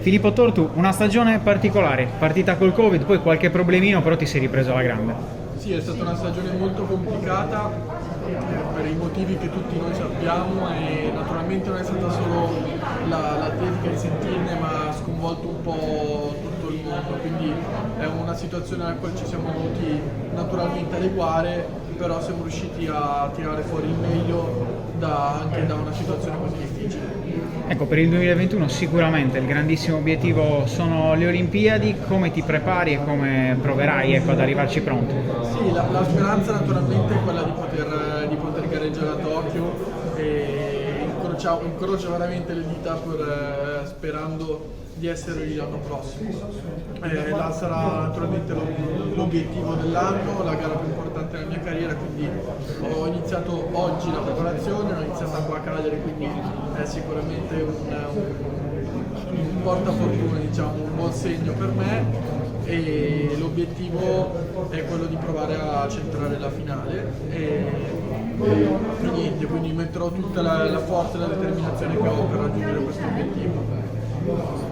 Filippo Tortu, una stagione particolare, partita col Covid, poi qualche problemino, però ti sei ripreso alla grande. Sì, è stata una stagione molto complicata per i motivi che tutti noi sappiamo e naturalmente non è stata solo l'atletica di sentirne, ma ha sconvolto un po' tutto il mondo, quindi è una situazione alla quale ci siamo dovuti naturalmente adeguare, però siamo riusciti a tirare fuori il meglio anche da una situazione così difficile. Ecco, per il 2021 sicuramente il grandissimo obiettivo sono le Olimpiadi. Come ti prepari e come proverai, ecco, ad arrivarci pronto? Sì, la speranza naturalmente è quella di poter gareggiare a Tokyo e incrocio veramente le dita sperando di essere lì l'anno prossimo. Là sarà naturalmente l'obiettivo dell'anno, la gara più importante della mia carriera, quindi ho iniziato oggi la preparazione, ho iniziata qua a Cagliari, quindi è sicuramente un portafortuna, diciamo, un buon segno per me e l'obiettivo è quello di provare a centrare la finale e niente, quindi metterò tutta la forza e la determinazione che ho per raggiungere questo obiettivo.